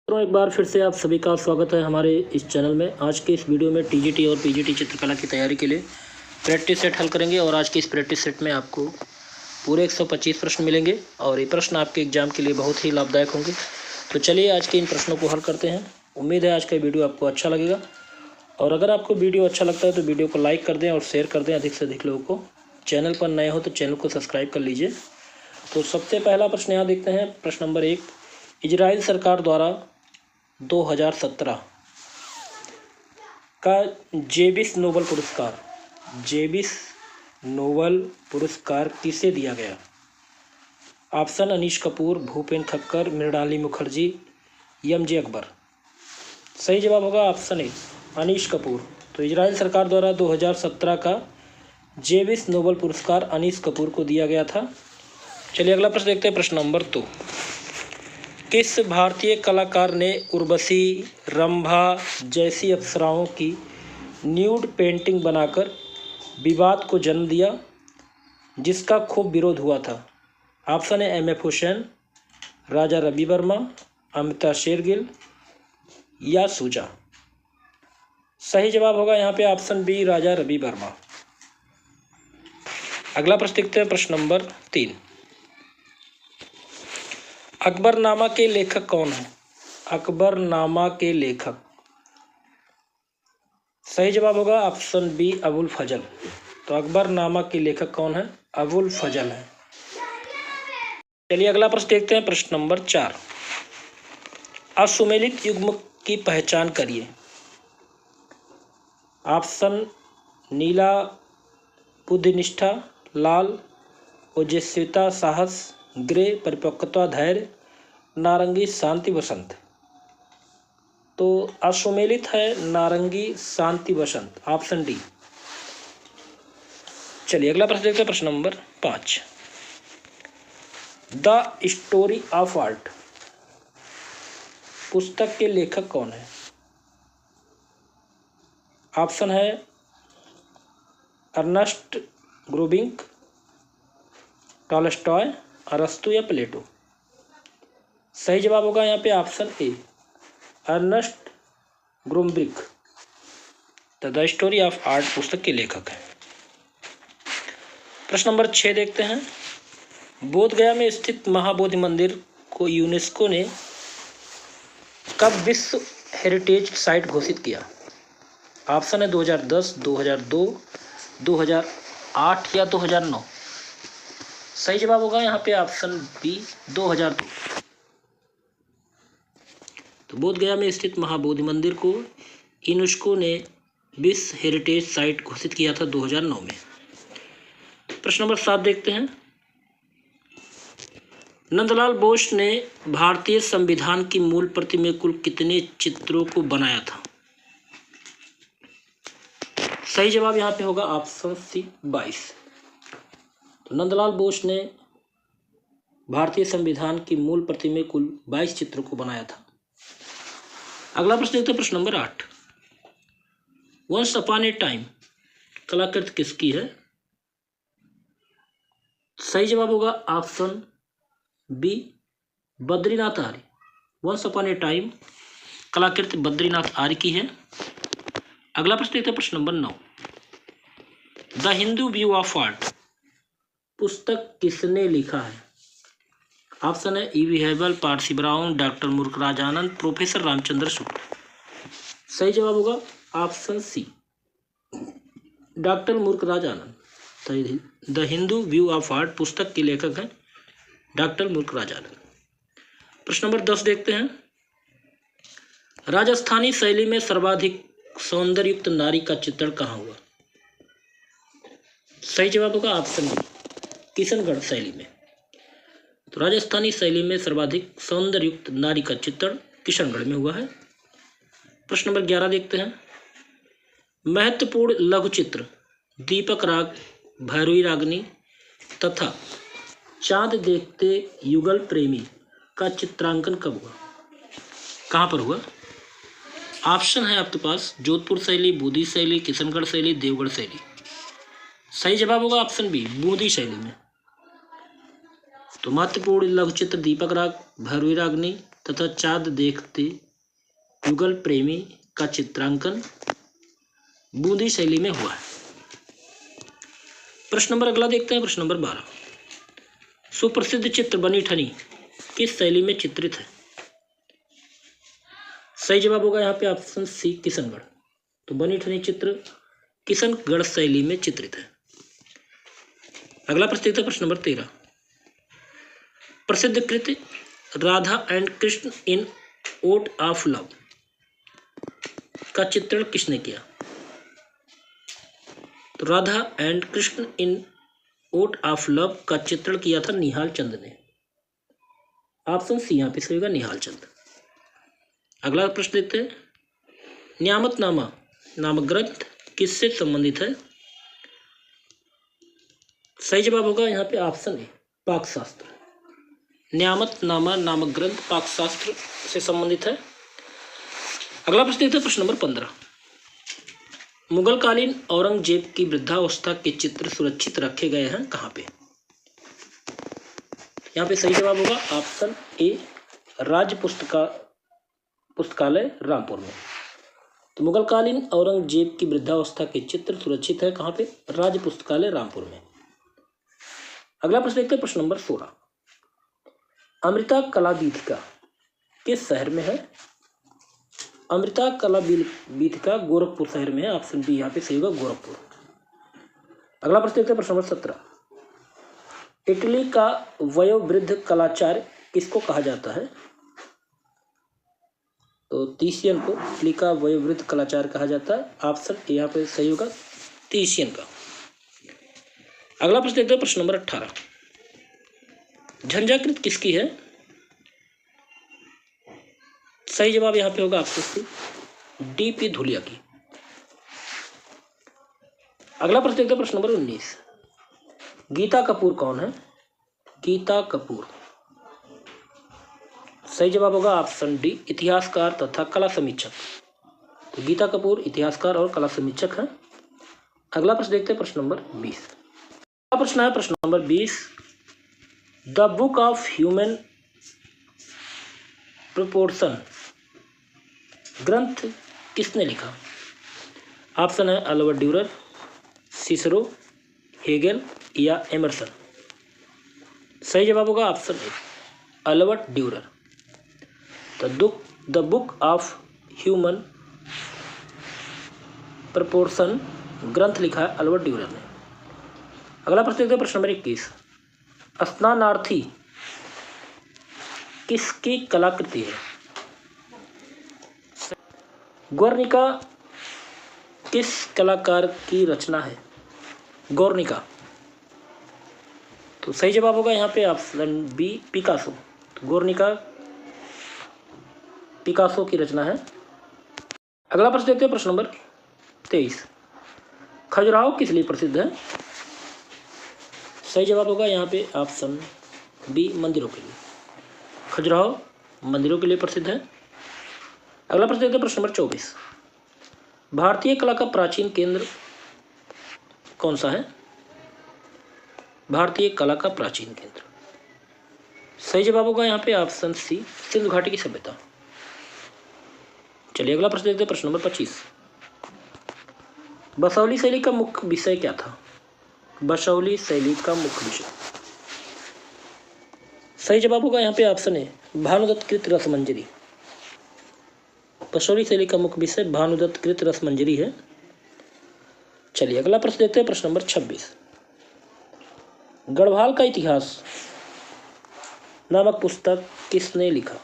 एक बार फिर से आप सभी का स्वागत है हमारे इस चैनल में। आज के इस वीडियो में टीजीटी और पीजीटी चित्रकला की तैयारी के लिए प्रैक्टिस सेट हल करेंगे और आज के इस प्रैक्टिस सेट में आपको पूरे 125 प्रश्न मिलेंगे और ये प्रश्न आपके एग्जाम के लिए बहुत ही लाभदायक होंगे। तो चलिए आज के इन प्रश्नों को हल करते हैं। उम्मीद है आज का वीडियो आपको अच्छा लगेगा और अगर आपको वीडियो अच्छा लगता है तो वीडियो को लाइक कर दें और शेयर कर दें अधिक से अधिक लोगों को। चैनल पर नए हो तो चैनल को सब्सक्राइब कर लीजिए। तो सबसे पहला प्रश्न यहाँ देखते हैं। प्रश्न नंबर 1, इजराइल सरकार द्वारा 2017 का जेबिस नोबल पुरस्कार किसे दिया गया? Option Anish Kapoor, Bhupen Khakhar, Mrinalini Mukherjee, MJ Akbar. सही जवाब होगा ऑप्शन ए, अनीश कपूर। तो इजराइल सरकार द्वारा 2017 का जेबिस नोबल पुरस्कार अनीश कपूर को दिया गया था। चलिए अगला प्रश्न देखते हैं। प्रश्न नंबर 2, किस भारतीय कलाकार ने उर्वशी, रंभा जैसी अप्सराओं की न्यूड पेंटिंग बनाकर विवाद को जन्म दिया जिसका खूब विरोध हुआ था? ऑप्शन है एम एफ हुसैन, राजा रवि वर्मा, अमिता शेरगिल या सूजा। सही जवाब होगा यहाँ पे ऑप्शन बी, राजा रवि वर्मा। अगला प्रश्न देखते हैं। प्रश्न नंबर 3, अकबरनामा के लेखक कौन है? अकबरनामा के लेखक। सही जवाब होगा ऑप्शन बी, अबुल फजल। तो अकबरनामा के लेखक कौन है? अबुल फजल है। चलिए अगला प्रश्न देखते हैं। प्रश्न नंबर 4, असुमेलित युग्म की पहचान करिए। ऑप्शन नीला बुद्धिनिष्ठा, लाल ओजस्विता साहस, ग्रे परिपक्वता धैर्य, नारंगी शांति वसंत। तो असुमेलित है नारंगी शांति वसंत, ऑप्शन डी। चलिए अगला प्रश्न देखते हैं। प्रश्न number 5, the story of art पुस्तक के लेखक कौन है? ऑप्शन है अर्नस्ट ग्रोबिंग, टॉलस्टॉय, अरस्तु या प्लेटो। सही जवाब होगा यहाँ पे option A, Ernst Gombrich the story of art पुस्तक के लेखक है। प्रश्न नंबर 6 देखते हैं। बोधगया में स्थित महाबोधि मंदिर को यूनेस्को ने कब विश्व हेरिटेज साइट घोषित किया? ऑप्शन है 2010, 2002, 2008 या 2009। सही जवाब होगा यहाँ पे ऑप्शन बी, 2002। तो बोधगया में स्थित महाबोधि मंदिर को यूनेस्को ने विश्व हेरिटेज साइट घोषित किया था 2009 में। प्रश्न नंबर 7 देखते हैं। नंदलाल बोस ने भारतीय संविधान की मूल प्रति में कुल कितने चित्रों को बनाया था? सही जवाब यहाँ पे होगा ऑप्शन सी, 22। तो नंदलाल बोस ने भारतीय संविधान की मूल प्रति में कुल 22 चित्रों को बनाया था। अगला प्रश्न देखते हैं। प्रश्न number 8, once upon a time कलाकृति किसकी है? सही जवाब होगा option B, Badrinath Arya. Once upon a time कलाकृति बद्रीनाथ आर्य की है। अगला प्रश्न देखते हैं। प्रश्न number 9, the Hindu view of art पुस्तक किसने लिखा है? ऑप्शन है E V. Havell, Percy Brown, doctor Mulk Raj Anand, professor Ramchandra Shukla. सही जवाब होगा option C, doctor Mulk Raj Anand. The Hindu view of art पुस्तक के लेखक हैं डॉक्टर मूर्खराज आनंद। प्रश्न नंबर 10 देखते हैं। राजस्थानी शैली में सर्वाधिक सौंदर्ययुक्त नारी का चित्रण कहाँ हुआ? सही जवाब होगा ऑप्शन बी, किशनगढ़ शैली में। तो राजस्थानी शैली में सर्वाधिक सौंदर्ययुक्त नारी का चित्रण किशनगढ़ में हुआ है। प्रश्न नंबर 11 देखते हैं। महत्वपूर्ण लघु चित्र दीपक राग, भैरवी रागनी तथा चांद देखते युगल प्रेमी का चित्रांकन कब हुआ? कहाँ पर हुआ? ऑप्शन है आपके पास जोधपुर शैली, बूंदी शैली, किशनगढ़ शैली, देवगढ़ शैली। सही जवाब होगा ऑप्शन बी, बूंदी शैली में। तो महत्वपूर्ण लघु चित्र दीपक राग, भैरवी रागनी तथा चाँद देखते युगल प्रेमी का चित्रांकन बूंदी शैली में हुआ है। प्रश्न नंबर अगला देखते हैं, प्रश्न नंबर 12। सुप्रसिद्ध चित्र बनी ठनी किस शैली में चित्रित है? सही जवाब होगा यहाँ पे ऑप्शन सी, किशनगढ़। तो बनी ठनी चित्र किशनगढ़ शैली में चित्रित है। अगला प्रश्न देखते हैं, प्रश्न नंबर 13। प्रसिद्ध कृति Radha and Krishna in oath of love का चित्रण किसने किया? तो Radha and Krishna in oath of love का चित्रण किया था निहाल चंद ने। ऑप्शन सी यहाँ पे सही होगा, निहाल चंद। अगला प्रश्न देखते हैं, न्यामतनामा नामक ग्रंथ किससे संबंधित है? सही जवाब होगा यहाँ पे ऑप्शन ए, पाकशास्त्र। न्यामतनामा नामक ग्रंथ पाकशास्त्र से संबंधित है। अगला प्रश्न देखते हैं, प्रश्न नंबर 15। मुगल कालीन औरंगजेब की वृद्धावस्था के चित्र सुरक्षित रखे गए हैं कहाँ पे? यहाँ पे सही जवाब होगा ऑप्शन ए, राज्य पुस्तकालय रामपुर में। तो मुगल कालीन औरंगजेब की वृद्धावस्था के चित्र सुरक्षित है कहाँ पे? राज्य पुस्तकालय रामपुर में। अगला प्रश्न देखते हैं, प्रश्न नंबर 16। अमृता कला वीथिका किस शहर में है? अमृता कला वीथिका गोरखपुर शहर में है। ऑप्शन बी यहाँ पे सही होगा, गोरखपुर। अगला प्रश्न देखते हैं, प्रश्न नंबर 17। इटली का वयोवृद्ध कलाचार्य किसको कहा जाता है? तो तीसियन को इटली का वयोवृद्ध कलाचार्य कहा जाता है। ऑप्शन ए यहाँ पे सही होगा, तीसियन का। अगला प्रश्न देखते हैं, प्रश्न नंबर 18। झंझाकृत किसकी है? सही जवाब यहाँ पे होगा ऑप्शन सी, डी.पी. धुलिया की। अगला प्रश्न देखते हैं, प्रश्न नंबर 19। गीता कपूर कौन है? गीता कपूर। सही जवाब होगा ऑप्शन डी, इतिहासकार तथा कला समीक्षक। तो गीता कपूर इतिहासकार और कला समीक्षक हैं। अगला प्रश्न देखते हैं, प्रश्न नंबर 20। अगला प्रश्न है प्रश्न number 20। The book of human proportion ग्रंथ किसने लिखा? ऑप्शन है अल्बर्ट ड्यूरर, सिसरो, हेगेल या एमर्सन। सही जवाब होगा option A, Albert Durer. The book of human proportion ग्रंथ लिखा है अल्बर्ट ड्यूरर ने। अगला प्रश्न देखते हैं, प्रश्न नंबर 21। स्नानार्थी किसकी कलाकृति है? गौर्निका किस कलाकार की रचना है? गौर्निका। तो सही जवाब होगा यहाँ पे ऑप्शन बी, पिकासो। तो गौर्निका पिकासो की रचना है। अगला प्रश्न देखते हैं, प्रश्न नंबर 23। खजुराहो किस लिए प्रसिद्ध है? सही जवाब होगा यहाँ पे ऑप्शन बी, मंदिरों के लिए। खजुराहो मंदिरों के लिए प्रसिद्ध है। अगला प्रश्न देखते हैं, प्रश्न नंबर 24। भारतीय कला का प्राचीन केंद्र कौन सा है? भारतीय कला का प्राचीन केंद्र। सही जवाब होगा यहाँ पे ऑप्शन सी, सिंधु घाटी की सभ्यता। चलिए अगला प्रश्न देखते हैं, प्रश्न नंबर 25। बसौली शैली का मुख्य विषय क्या था? बसौली शैली का मुख्य विषय। सही जवाब होगा यहाँ पे ऑप्शन ए, भानुदत्त कृत रसमंजरी। बसौली शैली का मुख्य विषय भानुदत्त कृत रसमंजरी है। चलिए अगला प्रश्न देखते हैं, प्रश्न नंबर 26। गढ़वाल का इतिहास नामक पुस्तक किसने लिखा?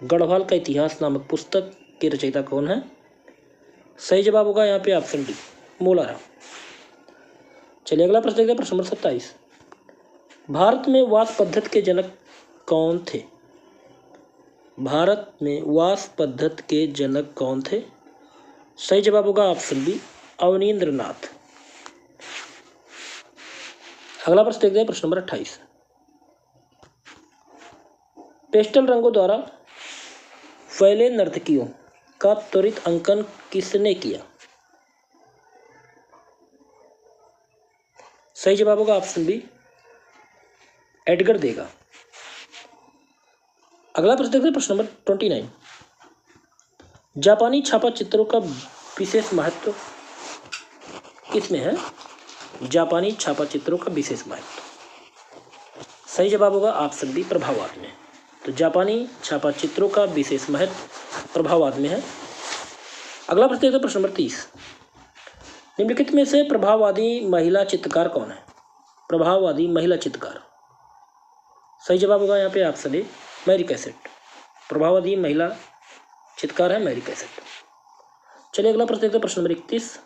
गढ़वाल का इतिहास नामक पुस्तक के रचयिता कौन है? सही जवाब होगा यहाँ पे ऑप्शन डी, मोलाराम। चलिए अगला प्रश्न देखते हैं, प्रश्न नंबर 27। भारत में वास पद्धति के जनक कौन थे? भारत में वास पद्धति के जनक कौन थे? सही जवाब होगा ऑप्शन बी, अवनींद्र नाथ। अगला प्रश्न देखते हैं, प्रश्न नंबर 28। पेस्टल रंगों द्वारा फैले नर्तकियों का त्वरित अंकन किसने किया? सही जवाब होगा ऑप्शन बी, एडगर देगा। अगला प्रश्न देखते हैं, प्रश्न नंबर 29। जापानी छापा चित्रों का विशेष महत्व किसमें है? जापानी छापा चित्रों का विशेष महत्व, सही जवाब होगा ऑप्शन बी, प्रभाववाद में। तो जापानी छापा चित्रों का विशेष महत्व प्रभाववाद में है। अगला प्रश्न देखते हैं, प्रश्न नंबर 30। निम्नलिखित में से प्रभाववादी महिला चित्रकार कौन है? प्रभाववादी महिला चित्रकार, सही जवाब होगा यहाँ पे ऑप्शन ए, मैरी कैसेट। प्रभाववादी महिला चित्रकार है मैरी कैसेट। चलिए अगला प्रश्न देखते हैं, प्रश्न नंबर 31।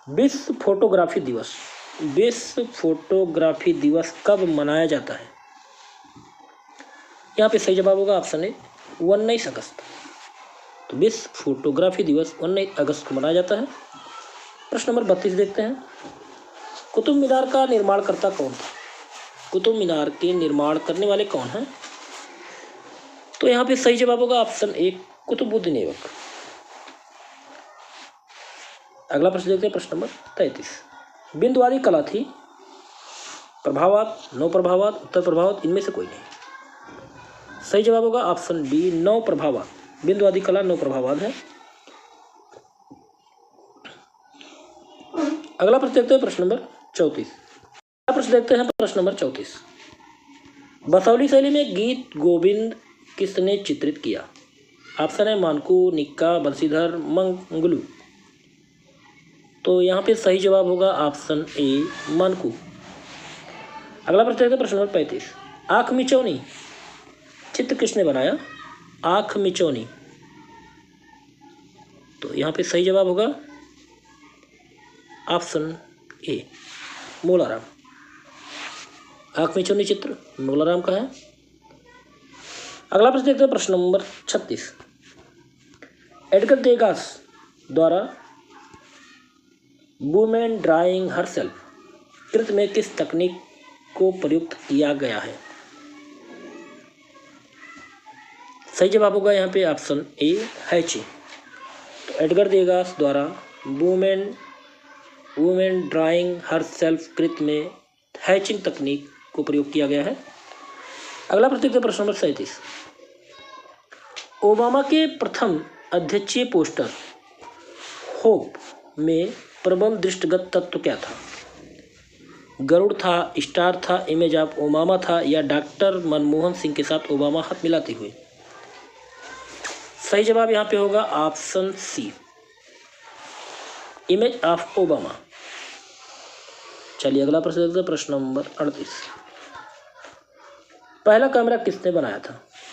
विश्व फोटोग्राफी दिवस, विश्व फोटोग्राफी दिवस कब मनाया जाता है? यहाँ पे सही जवाब होगा ऑप्शन ए, 19 अगस्त। तो विश्व फोटोग्राफी दिवस 19 अगस्त को मनाया जाता है। प्रश्न नंबर 32 देखते हैं। कुतुब मीनार का निर्माणकर्ता कौन था? कुतुब मीनार के निर्माण करने वाले कौन हैं? तो यहाँ पे सही जवाब होगा ऑप्शन ए, कुतुबुद्दीन ऐबक। अगला प्रश्न देखते हैं, प्रश्न नंबर 33। बिंदुवादी कला थी प्रभाववाद, नौ प्रभाववाद, उत्तर प्रभाववाद, इनमें से कोई नहीं। सही जवाब होगा ऑप्शन बी, नौ प्रभाववाद। बिंदुवादी कला नौ प्रभाववाद है। अगला प्रश्न देखते हैं, प्रश्न नंबर 34। अगला प्रश्न देखते हैं, प्रश्न नंबर 34। बसौली शैली में गीत गोविंद किसने चित्रित किया? ऑप्शन है मानकू, निक्का, बंसीधर, मंगलू। तो यहाँ पे सही जवाब होगा ऑप्शन ए, मानकू। अगला प्रश्न देखते हैं, प्रश्न नंबर 35। आँख मिचौनी चित्र किसने बनाया? आँख मिचौनी, तो यहाँ पे सही जवाब होगा ऑप्शन ए, मोलाराम। आँख मिचौनी चित्र मोलाराम का है। अगला प्रश्न देखते हैं, प्रश्न नंबर 36। एडगर देगास द्वारा वुमेन ड्राइंग हरसेल्फ कृत में किस तकनीक को प्रयुक्त किया गया है? सही जवाब होगा यहाँ पे ऑप्शन ए, हैचिंग। तो एडगर देगास द्वारा वुमेन ड्राइंग हरसेल्फ कृत में हैचिंग तकनीक को प्रयोग किया गया है। अगला प्रश्न देखते हैं, प्रश्न नंबर 37। ओबामा के प्रथम अध्यक्षीय पोस्टर होप में प्रबल दृष्टिगत तत्व क्या था? गरुड़ था, स्टार था, इमेज ऑफ ओबामा था, या डॉक्टर मनमोहन सिंह के साथ ओबामा हाथ मिलाते हुए? सही जवाब यहाँ पे होगा option C, image of Obama. चलिए अगला प्रश्न देखते हैं, प्रश्न नंबर 38। पहला कैमरा किसने बनाया था?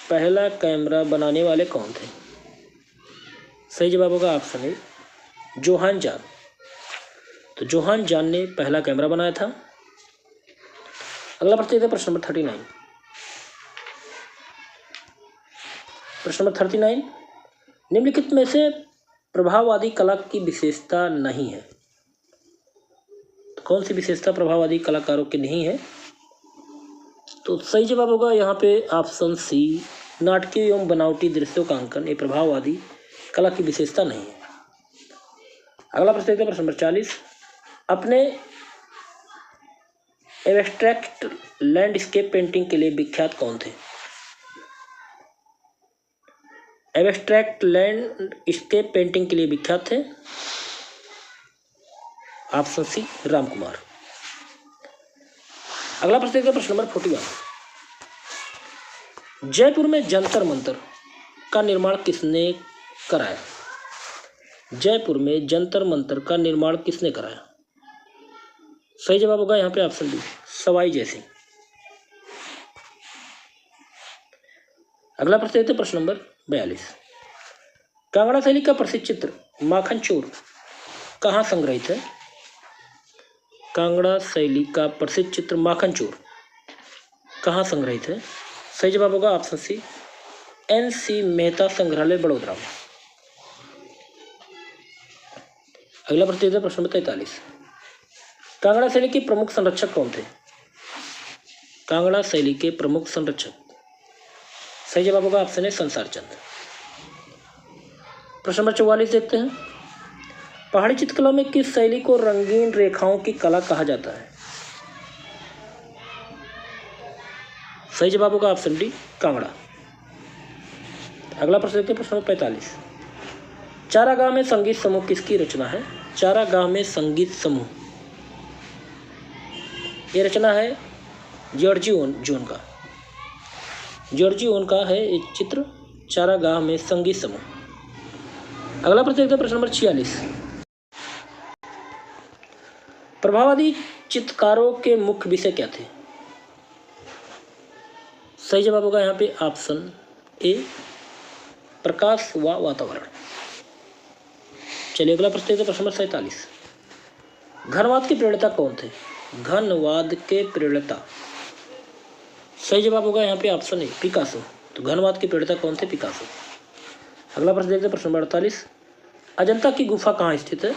पहला कैमरा बनाने वाले कौन थे? सही जवाब होगा ऑप्शन ए, जोहान जान। तो जोहान जान ने पहला कैमरा बनाया था। अगला प्रश्न देखते हैं, प्रश्न नंबर 39। प्रश्न नंबर 39। निम्नलिखित में से प्रभाववादी कला की विशेषता नहीं है? तो कौन सी विशेषता प्रभाववादी कलाकारों की नहीं है? तो सही जवाब होगा यहाँ पे ऑप्शन सी, नाटकीय एवं बनावटी दृश्यों का अंकन। ये प्रभाववादी कला की विशेषता नहीं है। अगला प्रश्न देखते हैं, प्रश्न नंबर 40। अपने एब्स्ट्रैक्ट लैंडस्केप पेंटिंग के लिए विख्यात कौन थे? एब्स्ट्रैक्ट लैंडस्केप पेंटिंग के लिए विख्यात थे ऑप्शन सी, राम कुमार। अगला प्रश्न देखते हैं, प्रश्न नंबर 41। जयपुर में जंतर मंतर का निर्माण किसने कराया? जयपुर में जंतर मंतर का निर्माण किसने कराया? सही जवाब होगा यहाँ पे ऑप्शन डी, सवाई जयसिंह। अगला प्रश्न देखते हैं, प्रश्न नंबर 42। कांगड़ा शैली का प्रसिद्ध चित्र माखन चोर कहाँ संग्रहित है? कांगड़ा शैली का प्रसिद्ध चित्र माखन चोर कहाँ संग्रहित है? सही जवाब होगा ऑप्शन सी, NC मेहता संग्रहालय बड़ोदरा में। अगला प्रश्न देखते हैं, प्रश्न नंबर 43। कांगड़ा शैली के प्रमुख संरक्षक कौन थे? कांगड़ा शैली के प्रमुख संरक्षक, सही जवाब होगा ऑप्शन ए, संसार चंद। प्रश्न नंबर 44 देखते हैं। पहाड़ी चित्रकला में किस शैली को रंगीन रेखाओं की कला कहा जाता है? सही जवाब होगा ऑप्शन डी, कांगड़ा। अगला प्रश्न देखते हैं, प्रश्न नंबर 45। चारागाह में संगीत समूह किसकी रचना है? चारागाह में संगीत समूह, ये रचना है जॉर्जी जोन का। जॉर्जी ओन का है एक चित्र, चारागाह में संगीत समूह। अगला प्रश्न देखते हैं, प्रश्न नंबर 46। प्रभाववादी चित्रकारों के मुख्य विषय क्या थे? सही जवाब होगा यहाँ पे ऑप्शन ए, प्रकाश व वातावरण। चलिए अगला प्रश्न देखते हैं, प्रश्न नंबर 47। घनवाद के प्रणेता कौन थे? घनवाद के प्रणेता, सही जवाब होगा यहाँ पे ऑप्शन ए, पिकासो। तो घनवाद के प्रणेता कौन थे? पिकासो। अगला प्रश्न देखते हैं, प्रश्न नंबर 48। अजंता की गुफा कहाँ स्थित है?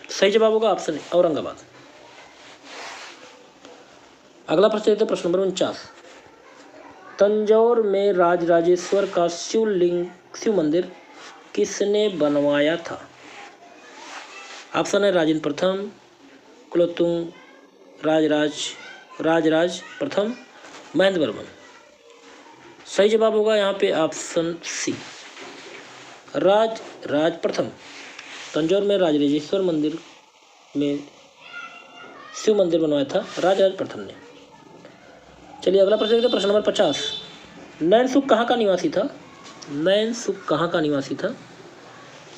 सही जवाब होगा ऑप्शन ए, औरंगाबाद। अगला प्रश्न देखते हैं, प्रश्न नंबर 49। तंजौर में राजराजेश्वर का शिव मंदिर किसने बनवाया था? ऑप्शन है राजेंद्र प्रथम, कुलोत्तुंग राजराज प्रथम, महेंद्र वर्मन। सही जवाब होगा यहाँ पे ऑप्शन सी, राज प्रथम। तंजौर में राजराजेश्वर मंदिर में शिव मंदिर बनवाया था राजराज प्रथम ने। चलिए अगला प्रश्न देखते हैं, प्रश्न नंबर 50। नैनसुख कहाँ का निवासी था? नैनसुख कहाँ का निवासी था?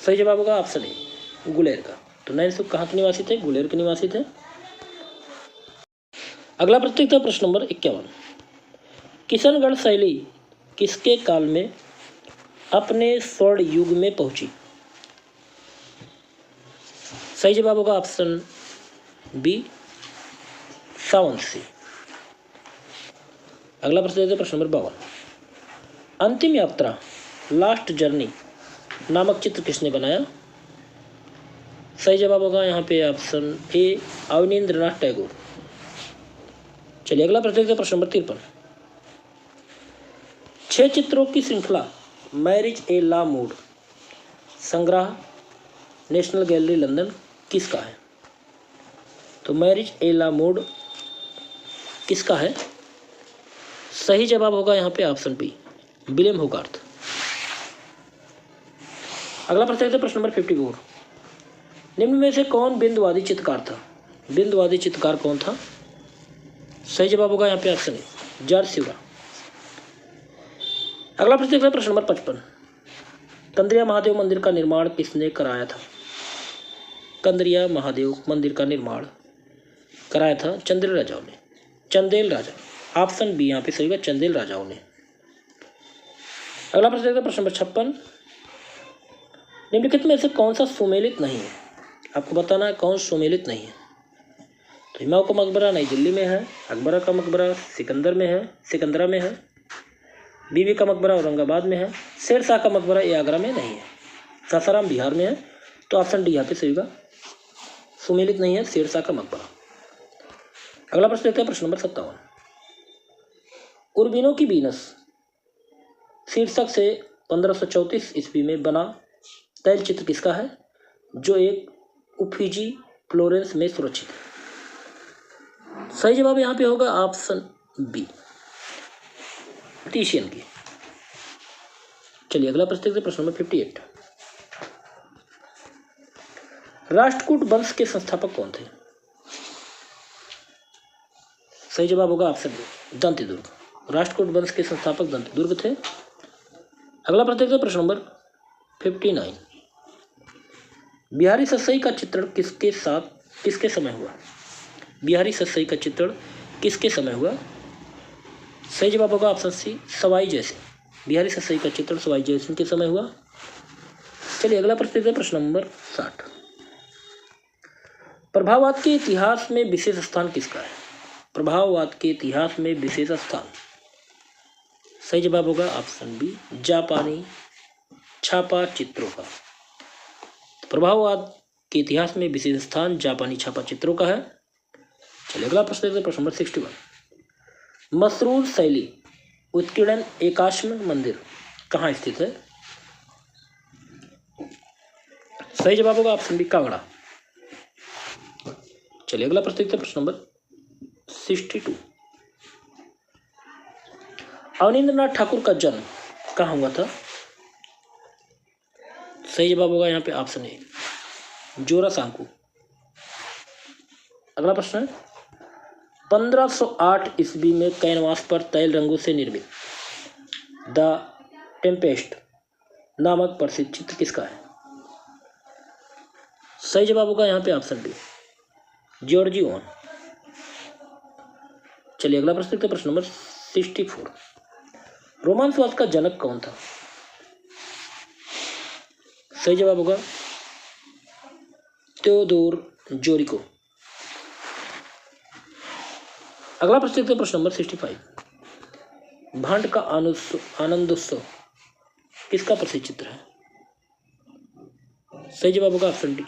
सही जवाब होगा ऑप्शन ए, गुलेर का। तो नैनसुख कहाँ के निवासी थे? गुलेर के निवासी थे। अगला प्रश्न देखते हैं, प्रश्न नंबर 51। किशनगढ़ शैली किसके काल में अपने स्वर्ण युग में पहुंची? सही जवाब होगा ऑप्शन बी, सावंतसी। अगला प्रश्न देखते हैं, प्रश्न नंबर 52। अंतिम यात्रा लास्ट जर्नी नामक चित्र किसने बनाया? सही जवाब होगा यहाँ पे ऑप्शन ए, अवनींद्रनाथ टैगोर। चलिए अगला प्रश्न देखते हैं, प्रश्न नंबर 53। 6 चित्रों की श्रृंखला मैरिज ए ला मूड संग्रह नेशनल गैलरी लंदन किसका है? तो मैरिज ए ला मूड किसका है? सही जवाब होगा यहाँ पे ऑप्शन बी, विलियम होगार्थ। अगला प्रश्न देखते हैं, प्रश्न नंबर 54। निम्न में से कौन बिंदुवादी चित्रकार था? बिंदुवादी चित्रकार कौन था? सही जवाब होगा यहाँ पे ऑप्शन ए, जॉर्ज सिवरा। अगला प्रश्न देखते हैं, प्रश्न नंबर 55। कंदरिया महादेव मंदिर का निर्माण किसने कराया था? कंदरिया महादेव मंदिर का निर्माण कराया था चंदेल राजा। ऑप्शन बी यहाँ पे सही होगा, चंदेल राजाओं ने। अगला प्रश्न देखते हैं, प्रश्न नंबर 56। निम्नलिखित में से कौन सा सुमेलित नहीं है? आपको बताना है कौन सुमेलित नहीं है। तो हुमायूं का मकबरा नई दिल्ली में है, अकबरा का मकबरा सिकंदरा में है, बीबी का मकबरा औरंगाबाद में है, शेर शाह का मकबरा ये आगरा में नहीं है, सासाराम बिहार में है। तो ऑप्शन डी यहाँ पे सही होगा, सुमेलित नहीं है शेर शाह का मकबरा। अगला प्रश्न देखते हैं, प्रश्न नंबर 57। उर्बिनो की वीनस शीर्षक से 1534 ईस्वी में बना तैल चित्र किसका है, जो एक उफिजी फ्लोरेंस में सुरक्षित है? सही जवाब यहाँ पे होगा ऑप्शन बी, टिशियन की। चलिए अगला प्रश्न देखते हैं, प्रश्न नंबर 58। राष्ट्रकूट वंश के संस्थापक कौन थे? सही जवाब होगा ऑप्शन बी, दंतिदुर्ग। राष्ट्रकूट वंश के संस्थापक दंतिदुर्ग थे। अगला प्रश्न देखते हैं, प्रश्न नंबर 59। बिहारी सतसई का चित्रण किसके समय हुआ? बिहारी सतसई का चित्रण किसके समय हुआ? सही जवाब होगा ऑप्शन सी, सवाई जयसिंह। बिहारी सतसई का चित्रण सवाई जयसिंह के समय हुआ। चलिए अगला प्रश्न देखते हैं, प्रश्न नंबर 60। प्रभाववाद के इतिहास में विशेष स्थान किसका है? प्रभाववाद के इतिहास में विशेष स्थान, सही जवाब होगा ऑप्शन बी, जापानी छापा चित्रों का। प्रभाववाद के इतिहास में विशेष स्थान जापानी छापा चित्रों का है। चलिए अगला प्रश्न देखते हैं, प्रश्न नंबर 61। मसरूर शैली उत्कीर्णन एकाश्म मंदिर कहाँ स्थित है? सही जवाब होगा ऑप्शन बी, कांगड़ा। चलिए अगला प्रश्न देखते हैं, प्रश्न नंबर 62। अवनींद्रनाथ ठाकुर का जन्म कहाँ हुआ था? सही जवाब होगा यहाँ पे ऑप्शन ए, जोरासांको। अगला प्रश्न है, 1508 ईस्वी में कैनवास पर तैल रंगों से निर्मित द टेम्पेस्ट नामक प्रसिद्ध चित्र किसका है? सही जवाब होगा यहाँ पे ऑप्शन बी, जॉर्जियोन। चलिए अगला प्रश्न देखते हैं, प्रश्न नंबर 64। रोमांसवाद का जनक कौन था? सही जवाब होगा त्योदोर जोरिको। अगला प्रश्न देखते हैं, प्रश्न नंबर 65। भांड का आनंदोत्सव किसका प्रसिद्ध चित्र है? सही जवाब होगा ऑप्शन डी,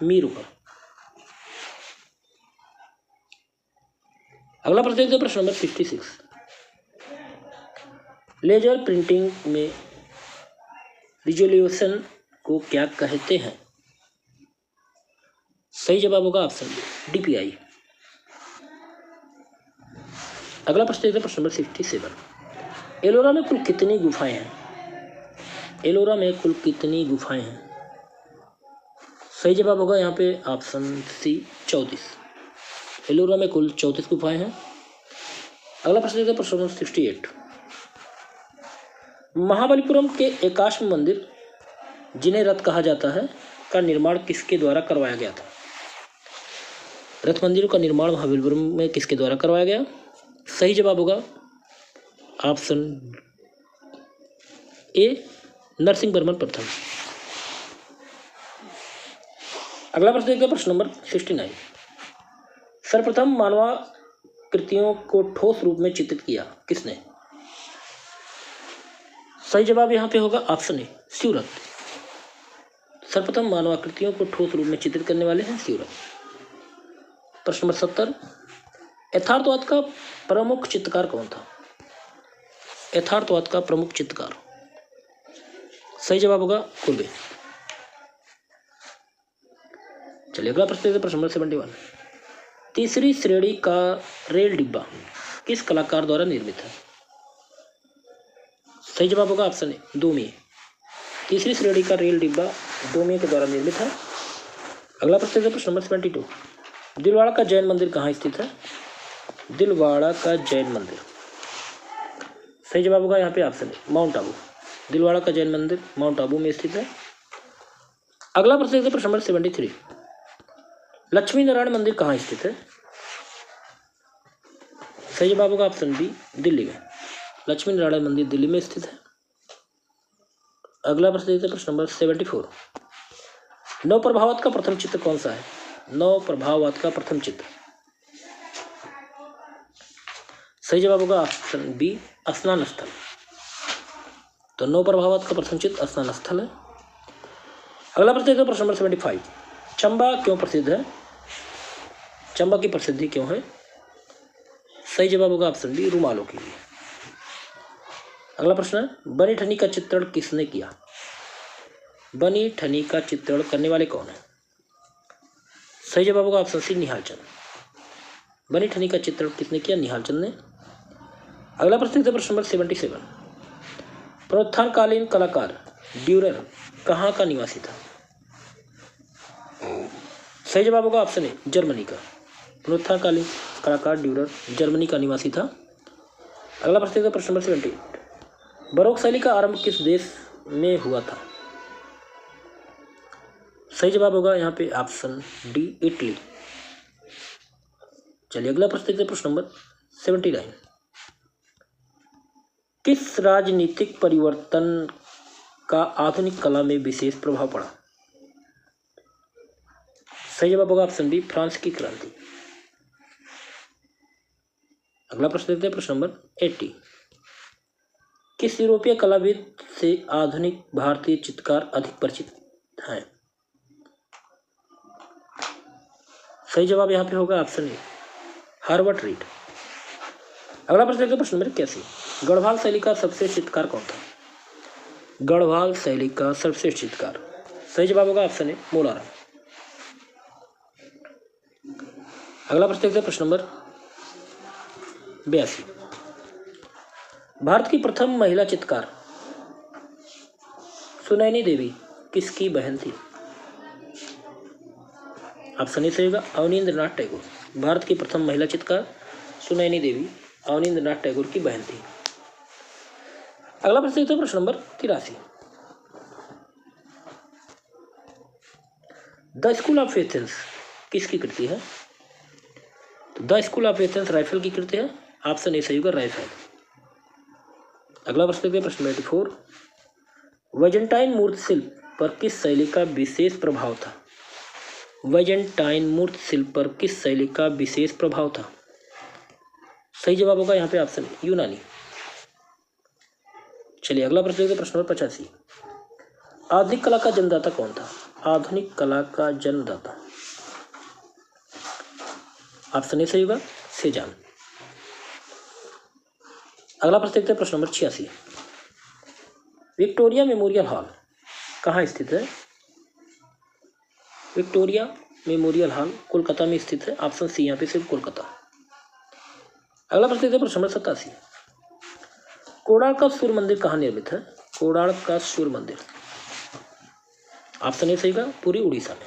मीरू का। अगला प्रश्न देखते हैं, प्रश्न नंबर 66। लेजर प्रिंटिंग में रिजोल्यूशन को क्या कहते हैं? सही जवाब होगा ऑप्शन बी, डीपीआई। अगला प्रश्न देखते हैं, प्रश्न नंबर 67। एलोरा में कुल कितनी गुफाएं हैं? एलोरा में कुल कितनी गुफाएं हैं? सही जवाब होगा यहाँ पे ऑप्शन सी, 34। एलोरा में कुल 34 गुफाएं हैं। अगला प्रश्न देखते हैं, प्रश्न नंबर 68। महाबलीपुरम के एकाश्म मंदिर, जिन्हें रथ कहा जाता है, का निर्माण किसके द्वारा करवाया गया था? रथ मंदिरों का निर्माण महाबलीपुरम में किसके द्वारा करवाया गया? सही जवाब होगा ऑप्शन ए, नरसिंह वर्मन प्रथम। अगला प्रश्न देखते हैं, प्रश्न नंबर 69। सर्वप्रथम मानवाकृतियों को ठोस रूप में चित्रित किया किसने? सही जवाब यहाँ पे होगा ऑप्शन ए, स्यूरत। सर्वप्रथम मानवाकृतियों को ठोस रूप में चित्रित करने वाले हैं स्यूरत। प्रश्न नंबर 70। यथार्थवाद का प्रमुख चित्रकार कौन था? यथार्थवाद का प्रमुख चित्रकार, सही जवाब होगा कुर्बे। चलिए अगला प्रश्न देखते हैं, प्रश्न नंबर 71। तीसरी श्रेणी का रेल डिब्बा किस कलाकार द्वारा निर्मित है? सही जवाब होगा ऑप्शन ए, दोमिए। तीसरी श्रेणी का रेल डिब्बा दोमिए के द्वारा निर्मित है। अगला प्रश्न देखते हैं, प्रश्न नंबर 72। दिलवाड़ा का जैन मंदिर कहाँ स्थित है? दिलवाड़ा का जैन मंदिर, सही जवाब होगा यहाँ पे ऑप्शन ए, माउंट आबू। दिलवाड़ा का जैन मंदिर माउंट आबू में स्थित है। अगला प्रश्न देखते हैं, प्रश्न नंबर 73। लक्ष्मी नारायण मंदिर कहाँ स्थित है? सही जवाब होगा ऑप्शन बी, दिल्ली में। लक्ष्मी नारायण मंदिर दिल्ली में स्थित है। अगला प्रश्न देखते हैं, प्रश्न नंबर 74। नौ प्रभावात का प्रथम चित्र कौन सा है? नौ प्रभावात का प्रथम चित्र, सही जवाब होगा ऑप्शन बी, स्नान स्थल। तो नौ प्रभावात का प्रथम चित्र स्नान स्थल है। अगला प्रश्न देखते हैं, प्रश्न नंबर 75। चंबा क्यों प्रसिद्ध है? चंबा की प्रसिद्धि क्यों है? सही जवाब होगा ऑप्शन बी, रुमालों के लिए। अगला प्रश्न है, बनी ठनी का चित्रण किसने किया? बनी ठनी का चित्रण करने वाले कौन है? सही जवाब होगा ऑप्शन सी, निहाल चंद। बनी ठनी का चित्रण किसने किया? निहाल चंद ने। अगला प्रश्न है, प्रश्न नंबर 77। पुनरुत्थानकालीन कलाकार ड्यूरर कहाँ का निवासी था? सही जवाब होगा ऑप्शन ए, जर्मनी का। पुनरुत्थानकालीन कलाकार ड्यूरर जर्मनी का निवासी था। अगला प्रश्न है, प्रश्न नंबर 78। बरोक शैली का आरंभ किस देश में हुआ था? सही जवाब होगा यहाँ पे ऑप्शन डी, इटली। चलिए अगला प्रश्न देखते हैं, प्रश्न नंबर 79। किस राजनीतिक परिवर्तन का आधुनिक कला में विशेष प्रभाव पड़ा? सही जवाब होगा ऑप्शन बी, फ्रांस की क्रांति। अगला प्रश्न देखते हैं, प्रश्न नंबर 80। किस यूरोपीय कलाविद से आधुनिक भारतीय चित्रकार अधिक परिचित हैं? सही जवाब यहाँ पे होगा ऑप्शन ए, हार्वर्ट रीड। अगला प्रश्न देखते हैं, प्रश्न नंबर 81। गढ़वाल शैली का सबसे चित्रकार कौन था? गढ़वाल शैली का सर्वश्रेष्ठ चित्रकार, सही जवाब होगा ऑप्शन ए, मोलाराम। अगला प्रश्न देखते हैं, प्रश्न नंबर 82। भारत की प्रथम महिला चित्रकार सुनैनी देवी किसकी बहन थी? ऑप्शन ए सही होगा अवनींद्रनाथ टैगोर। भारत की प्रथम महिला चित्रकार सुनैनी देवी अवनींद्रनाथ टैगोर की बहन थी। अगला प्रश्न है प्रश्न number 83। The school of Athens किसकी कृति है? तो the school of Athens rifle की कृति है। ऑप्शन ए सही होगा राइफल। अगला प्रश्न है प्रश्न 84। वाइजेंटाइन मूर्ति शिल्प पर किस शैली का विशेष प्रभाव था? वाइजेंटाइन मूर्ति शिल्प पर किस शैली का विशेष प्रभाव था? सही जवाब होगा यहाँ पे ऑप्शन यूनानी। चलिए अगला प्रश्न है प्रश्न नंबर 85। आधुनिक कला का जन्मदाता कौन था? आधुनिक कला का जन्मदाता ऑप्शन ए सही होगा सेजान। अगला प्रश्न देखते हैं प्रश्न नंबर 86। विक्टोरिया मेमोरियल हॉल कहाँ स्थित है? विक्टोरिया मेमोरियल हॉल कोलकाता में स्थित है। ऑप्शन सी यहाँ पे सिर्फ कोलकाता। अगला प्रश्न देखते हैं प्रश्न नंबर 87। कोणार्क का सूर्य मंदिर कहाँ निर्मित है? कोणार्क का सूर्य मंदिर ऑप्शन ए सही होगा पूरी उड़ीसा में।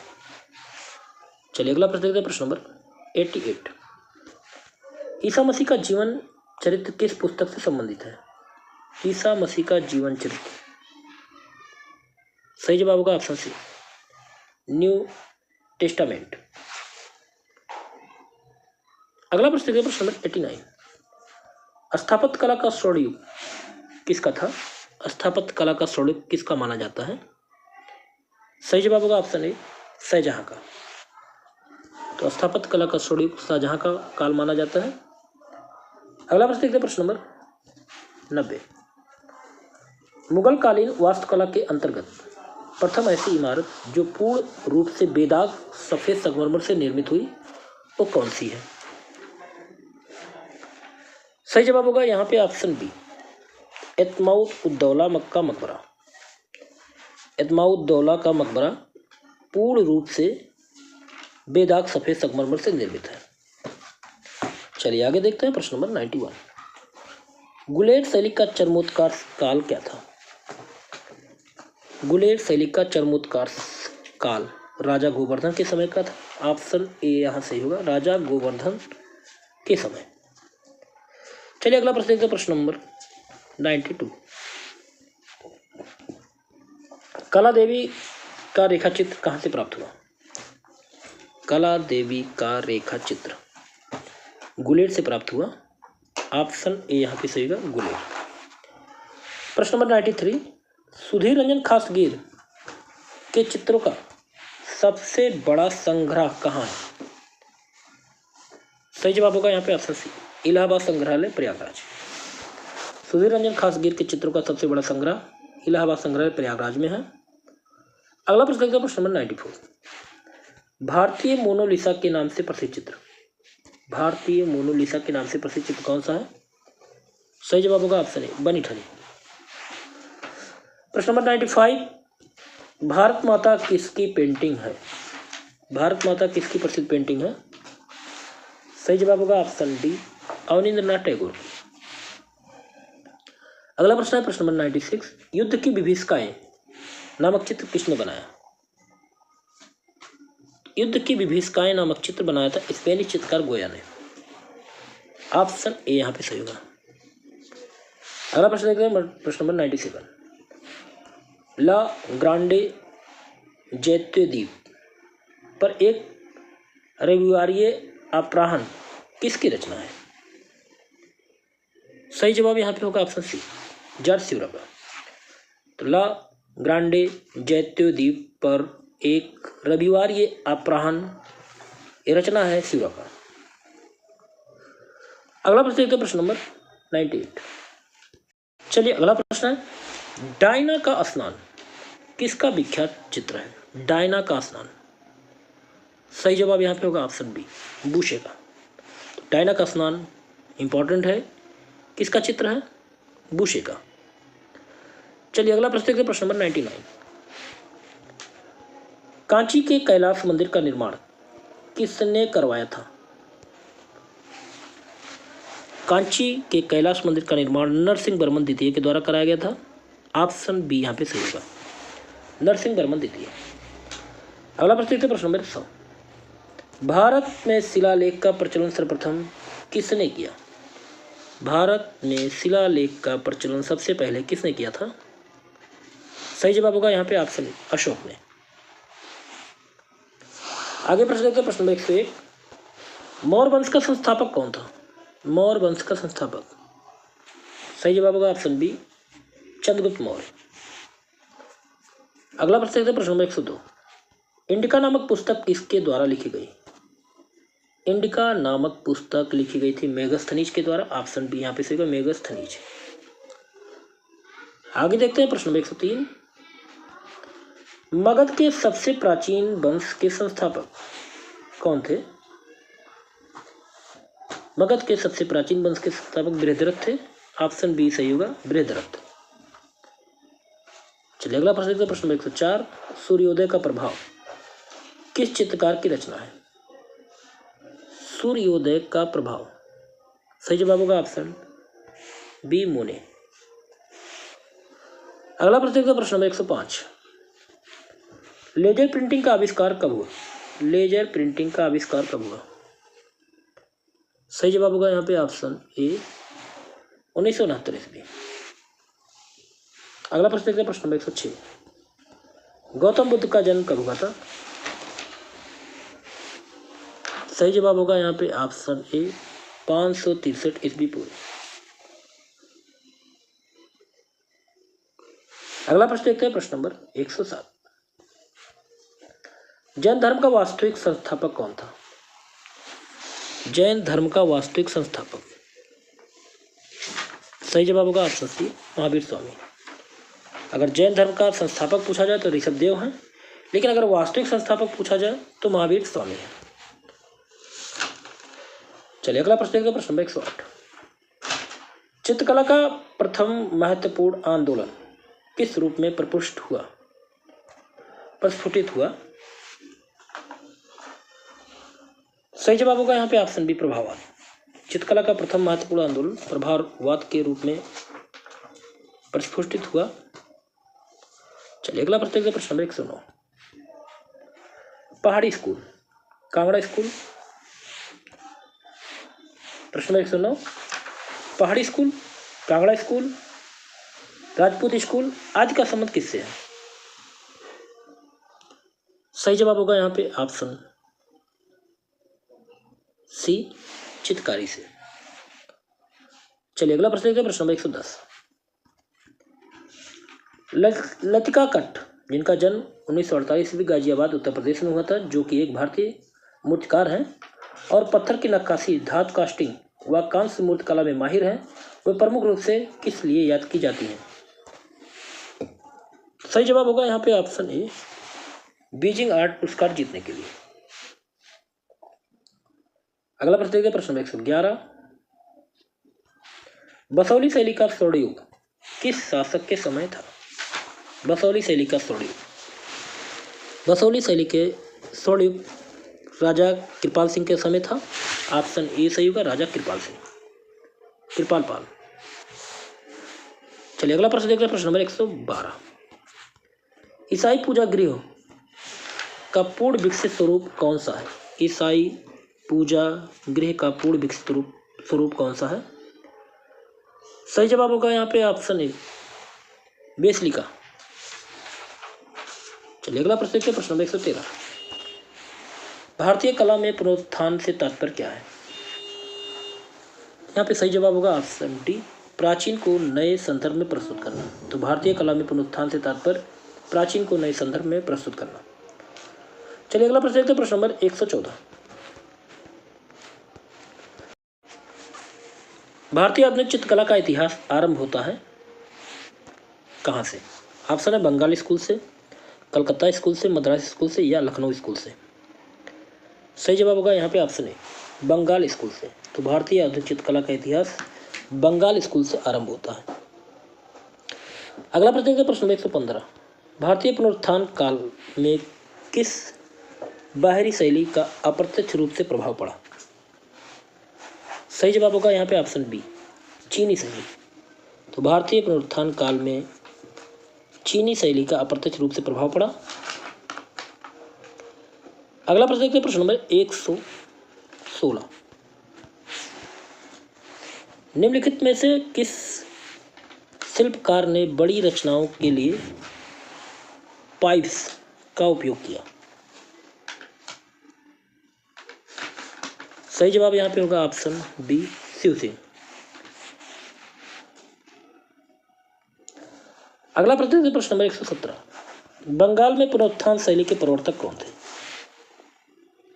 चलिए अगला प्रश्न देखते हैं प्रश्न नंबर 88। ईसा मसीह का जीवन चरित्र किस पुस्तक से संबंधित है? ईसा मसीह का जीवन चरित्र सही जवाब होगा ऑप्शन सी न्यू टेस्टामेंट। अगला प्रश्न देखिए प्रश्न नंबर 89। स्थापत्य कला का स्वर्ण युग किसका था? स्थापत्य कला का स्वर्ण युग किसका माना जाता है? सही जवाब होगा ऑप्शन ए शाहजहां का। तो स्थापत्य कला का स्वर्ण युग शाहजहां का काल माना जाता है। अगला प्रश्न देखते हैं प्रश्न नंबर 90। मुगल कालीन वास्तुकला के अंतर्गत प्रथम ऐसी इमारत जो पूर्ण रूप से बेदाग सफेद संगमरमर से निर्मित हुई वो कौन सी है? सही जवाब होगा यहाँ पे ऑप्शन बी एतमाउद उद्दौला मक्का मकबरा। एतमाउद दौला का मकबरा पूर्ण रूप से बेदाग सफेद संगमरमर से निर्मित है। चलिए आगे देखते हैं प्रश्न नंबर 91। गुलेर शैली का चरमोत्कर्ष काल क्या था? गुलेर शैली का चरमोत्कर्ष काल राजा गोवर्धन के समय का था। ऑप्शन ए यहाँ सही होगा राजा गोवर्धन के समय। चलिए अगला प्रश्न देखते हैं प्रश्न नंबर 92। कला देवी का रेखा चित्र कहाँ से प्राप्त हुआ? कला देवी का रेखा चित्र गुलेर से प्राप्त हुआ। ऑप्शन ए यहाँ पे सही होगा गुलेर। प्रश्न नंबर 93। सुधीर रंजन खासगीर के चित्रों का सबसे बड़ा संग्रह कहाँ है? सही जवाब होगा यहाँ पे ऑप्शन सी इलाहाबाद संग्रहालय प्रयागराज। सुधीर रंजन खासगीर के चित्रों का सबसे बड़ा संग्रह इलाहाबाद संग्रहालय प्रयागराज में है। अगला प्रश्न देखते हैं प्रश्न नंबर 94। भारतीय मोनालिसा के नाम से प्रसिद्ध चित्र भारतीय मोनालिसा के नाम से प्रसिद्ध चित्र कौन सा है? सही जवाब होगा ऑप्शन ए बनी ठनी। प्रश्न नंबर 95। भारत माता किसकी पेंटिंग है? भारत माता किसकी प्रसिद्ध पेंटिंग है? सही जवाब होगा ऑप्शन डी अवनींद्रनाथ टैगोर। अगला प्रश्न है प्रश्न नंबर 96। युद्ध की विभीषिकाएं नामक चित्र किसने बनाया? युद्ध की विभीषिकाएं नामक चित्र बनाया था स्पेनिश चित्रकार गोया ने। ऑप्शन ए यहाँ पे सही होगा। अगला प्रश्न देखते हैं प्रश्न नंबर 97। ला ग्रांडे जैत्य द्वीप पर एक रविवारीय अपराह्न किसकी रचना है? सही जवाब यहाँ पे होगा ऑप्शन सी जॉर्ज सिउरा का। तो ला ग्रांडे जैत्य द्वीप पर एक रविवारीय अपराह्न ये रचना है सिउरा का। अगला प्रश्न देखते हैं प्रश्न नंबर 98। चलिए अगला प्रश्न है डायना का स्नान किसका विख्यात चित्र है? डायना का स्नान सही जवाब यहाँ पे होगा ऑप्शन बी बूशे का। डायना का स्नान इंपॉर्टेंट है किसका चित्र है? बूशे का। चलिए अगला प्रश्न देखते हैं प्रश्न नंबर 99। कांची के कैलाश मंदिर का निर्माण किसने करवाया था? कांची के कैलाश मंदिर का निर्माण नरसिंह वर्मन द्वितीय के द्वारा कराया गया था। ऑप्शन बी यहाँ पे सही होगा, नरसिंह वर्मन द्वितीय। अगला प्रश्न देखते हैं, प्रश्न नंबर 100। भारत में शिलालेख का प्रचलन सर्वप्रथम किसने किया? भारत में शिलालेख का प्रचलन सबसे पहले किसने किया था? सही जवाब होगा यहाँ पे ऑप्शन अशोक ने। आगे प्रश्न देखते हैं, प्रश्न नंबर 101। मौर्य वंश का संस्थापक कौन था? मौर्य वंश का संस्थापक, सही जवाब होगा ऑप्शन बी चंद्रगुप्त मौर्य। अगला प्रश्न देखते हैं, प्रश्न नंबर 102। इंडिका नामक पुस्तक किसके द्वारा लिखी गई? इंडिका नामक पुस्तक लिखी गई थी मेगस्थनीज के द्वारा। ऑप्शन बी यहाँ पे सही होगा, मेगस्थनीज। आगे देखते हैं, प्रश्न नंबर 103। मगध के सबसे प्राचीन वंश के संस्थापक कौन थे? मगध के सबसे प्राचीन वंश के संस्थापक बृहद्रथ थे। ऑप्शन बी सही होगा, बृहद्रथ। चलिए अगला प्रश्न देखते हैं, प्रश्न नंबर 104। सूर्योदय का प्रभाव किस चित्रकार की रचना है? सूर्योदय का प्रभाव, सही जवाब होगा ऑप्शन बी मोने। अगला प्रश्न देखते हैं, प्रश्न नंबर 105। लेजर प्रिंटिंग का आविष्कार कब हुआ? लेजर प्रिंटिंग का आविष्कार कब हुआ? सही जवाब होगा यहाँ पे ऑप्शन ए 1969 ईस्वी। अगला प्रश्न देखते हैं, प्रश्न नंबर 106। गौतम बुद्ध का जन्म कब हुआ था? सही जवाब होगा यहाँ पे ऑप्शन ए 563 ईस्वी पूर्व। अगला प्रश्न देखते हैं, प्रश्न नंबर 107। जैन धर्म का वास्तविक संस्थापक कौन था? जैन धर्म का वास्तविक संस्थापक, सही जवाब होगा ऑप्शन सी महावीर स्वामी। अगर जैन धर्म का संस्थापक पूछा जाए तो ऋषभदेव हैं, लेकिन अगर वास्तविक संस्थापक पूछा जाए तो महावीर स्वामी है। चलिए अगला प्रश्न देखते हैं, प्रश्न नंबर 108। चित्रकला का प्रथम महत्वपूर्ण आंदोलन किस रूप में प्रस्फुटित हुआ? सही जवाब होगा यहाँ पे ऑप्शन बी प्रभाववाद। चित्रकला का प्रथम महत्वपूर्ण आंदोलन प्रभाववाद के रूप में प्रस्फुटित हुआ। चलिए अगला प्रश्न देखते हैं, प्रश्न नंबर 109। पहाड़ी स्कूल, कांगड़ा स्कूल। प्रश्न नंबर 109। पहाड़ी school, Kangra school, Rajput school आदि का संबंध किससे है? सही जवाब होगा यहाँ पे ऑप्शन सी चित्रकारी से। चलिए अगला प्रश्न देखते हैं, प्रश्न नंबर 110। लतिका कट्ट, जिनका जन्म 1948 ईस्वी गाजियाबाद उत्तर प्रदेश में हुआ था, जो कि एक भारतीय मूर्तिकार हैं और पत्थर की नक्काशी, धातु कास्टिंग व कांस्य मूर्ति कला में माहिर हैं, वे प्रमुख रूप से किस लिए याद की जाती हैं? सही जवाब होगा यहाँ पे ऑप्शन ए बीजिंग आर्ट पुरस्कार जीतने के लिए। अगला प्रश्न देखते हैं, प्रश्न नंबर 111। बसौली शैली का स्वर्णयुग किस शासक के समय था? बसौली शैली का स्वर्णयुग, बसौली शैली के स्वर्णयुग राजा कृपाल सिंह के समय था। ऑप्शन ए सही होगा, राजा कृपाल सिंह, कृपाल पाल। चलिए अगला प्रश्न देखते हैं, प्रश्न नंबर 112। ईसाई पूजा गृह का पूर्ण विकसित स्वरूप कौन सा है? ईसाई पूजा गृह का पूर्ण विकसित स्वरूप कौन सा है? सही जवाब होगा यहाँ पे ऑप्शन ए बेसिलिका। चलिए अगला प्रश्न देखते हैं, प्रश्न नंबर 113। भारतीय कला में पुनरुत्थान से तात्पर्य क्या है? यहाँ पे सही जवाब होगा ऑप्शन डी प्राचीन को नए संदर्भ में प्रस्तुत करना। तो भारतीय कला में पुनरुत्थान से तात्पर्य प्राचीन को नए संदर्भ में प्रस्तुत करना। चलिए अगला प्रश्न देखते हैं, प्रश्न नंबर 114। भारतीय आधुनिक चित्रकला का इतिहास आरंभ होता है कहाँ से? ऑप्शन है बंगाल स्कूल से, कलकत्ता स्कूल से, मद्रास स्कूल से या लखनऊ स्कूल से। सही जवाब होगा यहाँ पे ऑप्शन ए बंगाल स्कूल से। तो भारतीय आधुनिक चित्रकला का इतिहास बंगाल स्कूल से आरंभ होता है। अगला प्रश्न देखते हैं, प्रश्न नंबर 115। भारतीय पुनरुत्थान काल में किस बाहरी शैली का अप्रत्यक्ष रूप से प्रभाव पड़ा? सही जवाब होगा यहाँ पे ऑप्शन बी, चीनी शैली। तो भारतीय पुनरुत्थान काल में चीनी शैली का अप्रत्यक्ष रूप से प्रभाव पड़ा। अगला प्रश्न देखते हैं, प्रश्न नंबर 116। निम्नलिखित में से किस शिल्पकार ने बड़ी रचनाओं के लिए पाइप्स का उपयोग किया? सही जवाब यहाँ पे होगा ऑप्शन बी, शिवसिंह। अगला प्रश्न नंबर 117। बंगाल में पुनरुत्थान शैली के प्रवर्तक कौन थे?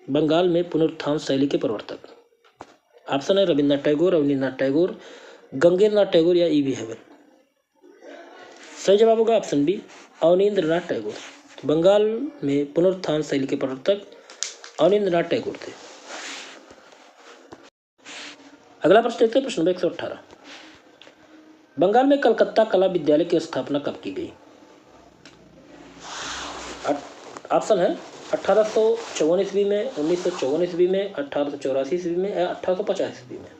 बंगाल में पुनरुत्थान शैली के प्रवर्तक ऑप्शन है रविन्द्रनाथ टैगोर, अवनींद्रनाथ टैगोर, गंगेन्द्रनाथ टैगोर या ई.वी. हेगल। सही जवाब होगा ऑप्शन बी, अवनींद्रनाथ टैगोर। बंगाल में पुनरुत्थान शैली के प्रवर्तक अवनींद्रनाथ टैगोर थे। अगला प्रश्न देखते हैं, प्रश्न नंबर 118। बंगाल में कलकत्ता कला विद्यालय की स्थापना कब की गई? ऑप्शन है 1854 ईस्वी में, 1954 ईस्वी में, 1884 ईस्वी में या 1850 ईस्वी में।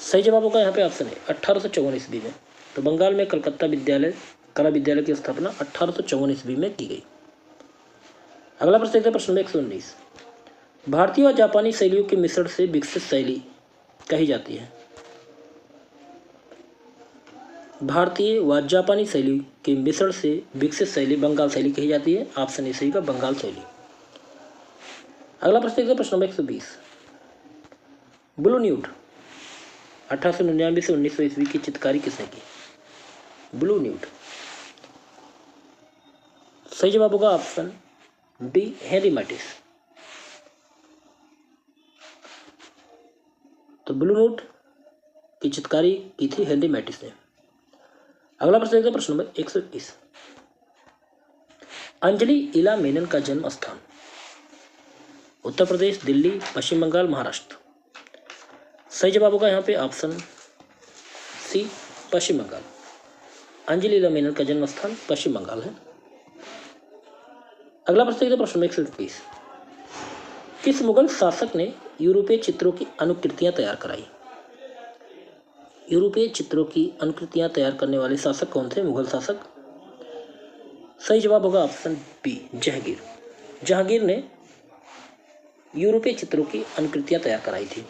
सही जवाब होगा यहाँ पे ऑप्शन है 1854 ईस्वी में। तो बंगाल में कलकत्ता कला विद्यालय की स्थापना 1854 ईस्वी में की गई। अगला प्रश्न देखते हैं, प्रश्न नंबर 119। भारतीय और जापानी शैलियों के मिश्रण से विकसित शैली कही जाती है? भारतीय व जापानी शैली के मिश्रण से विकसित शैली बंगाल शैली कही जाती है। ऑप्शन ए सही का बंगाल शैली। अगला प्रश्न देखते हैं, प्रश्न नंबर 120। ब्लू न्यूड 1899 से 1900 ईस्वी की चित्रकारी किसने की? Blue nude. सही जवाब होगा ऑप्शन बी, हेनरी मैटिस। तो ब्लू न्यूड की चित्रकारी की थी हेनरी मैटिस ने। अगला प्रश्न देखते हैं, प्रश्न नंबर 121। अंजलि इला मेनन का जन्म स्थान? उत्तर प्रदेश, दिल्ली, पश्चिम बंगाल, महाराष्ट्र। सही जवाब होगा यहाँ पे ऑप्शन सी, पश्चिम बंगाल। अंजलि इला मेनन का जन्म स्थान पश्चिम बंगाल है। अगला प्रश्न देखते हैं, प्रश्न नंबर 121। किस मुगल शासक ने यूरोपीय चित्रों की अनुकृतियां तैयार कराई? यूरोपीय चित्रों की अनुकृतियां तैयार करने वाले शासक कौन थे, मुगल शासक? सही जवाब होगा ऑप्शन बी, जहांगीर। जहांगीर ने यूरोपीय चित्रों की अनुकृतियां तैयार कराई थी।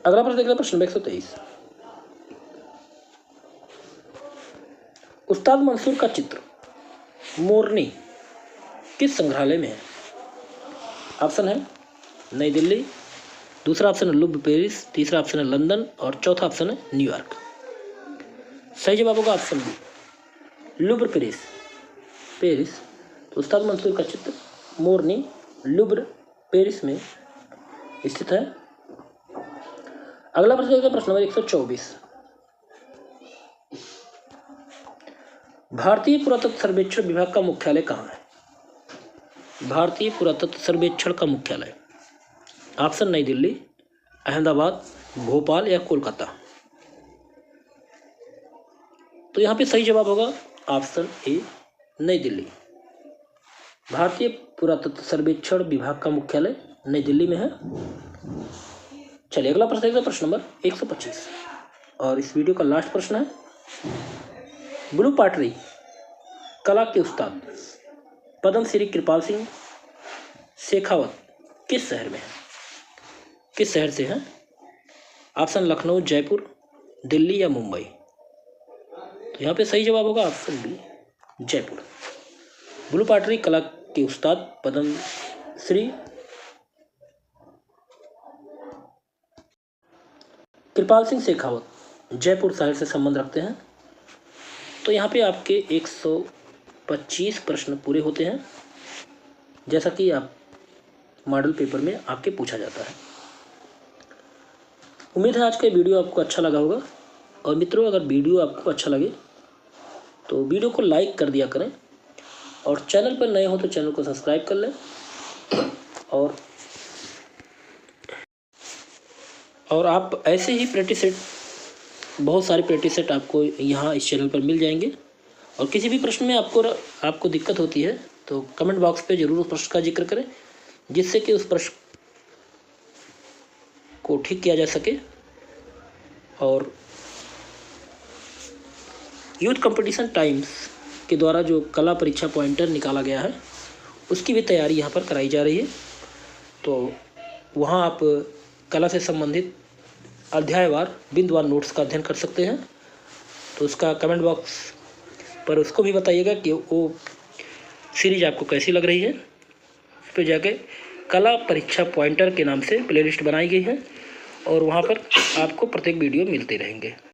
अगला प्रश्न देखते हैं, प्रश्न 123। उस्ताद मंसूर का चित्र मोरनी किस संग्रहालय में है? ऑप्शन है नई दिल्ली, दूसरा ऑप्शन है लुव्र पेरिस, तीसरा ऑप्शन है लंदन और चौथा ऑप्शन है न्यूयॉर्क। सही जवाब होगा ऑप्शन बी, लुव्र पेरिस। तो उस्ताद मंसूर का चित्र मोरनी लुव्र पेरिस में स्थित है। अगला प्रश्न है प्रश्न नंबर 124। भारतीय पुरातत्व सर्वेक्षण विभाग का मुख्यालय कहाँ है? भारतीय पुरातत्व सर्वेक्षण का मुख्यालय ऑप्शन नई दिल्ली, अहमदाबाद, भोपाल या कोलकाता। तो यहाँ पे सही जवाब होगा ऑप्शन ए, नई दिल्ली। भारतीय पुरातत्व सर्वेक्षण विभाग का मुख्यालय नई दिल्ली में है। चलिए अगला प्रश्न है प्रश्न नंबर 125 और इस वीडियो का लास्ट प्रश्न है, ब्लू पाटरी कला के उस्ताद पद्म श्री कृपाल सिंह शेखावत किस शहर में है? किस शहर से है? ऑप्शन लखनऊ, जयपुर, दिल्ली या मुंबई। तो यहाँ पे सही जवाब होगा option B, Jaipur. Blue pottery कला के उस्ताद पद्म श्री कृपाल सिंह शेखावत जयपुर शहर से संबंध रखते हैं। तो यहाँ पे आपके 125 प्रश्न पूरे होते हैं, जैसा कि आप मॉडल पेपर में आपके पूछा जाता है। उम्मीद है आज का वीडियो आपको अच्छा लगा होगा। और मित्रों, अगर वीडियो आपको अच्छा लगे तो वीडियो को लाइक कर दिया करें और चैनल पर नए हो तो चैनल को सब्सक्राइब कर लें। और आप ऐसे ही प्रैक्टिस सेट, बहुत सारे प्रैक्टिस सेट आपको यहाँ इस चैनल पर मिल जाएंगे। और किसी भी प्रश्न में आपको दिक्कत होती है तो कमेंट बॉक्स पे ज़रूर उस प्रश्न का जिक्र करें, जिससे कि उस प्रश्न को ठीक किया जा सके। और यूथ कंपटीशन टाइम्स के द्वारा जो कला परीक्षा पॉइंटर निकाला गया है उसकी भी तैयारी यहाँ पर कराई जा रही है। तो वहाँ आप कला से संबंधित अध्यायवार बिंदुवार नोट्स का अध्ययन कर सकते हैं। तो उसका कमेंट बॉक्स पर उसको भी बताइएगा कि वो सीरीज आपको कैसी लग रही है। उस पर जाके कला परीक्षा पॉइंटर के नाम से प्लेलिस्ट बनाई गई है और वहाँ पर आपको प्रत्येक वीडियो मिलते रहेंगे।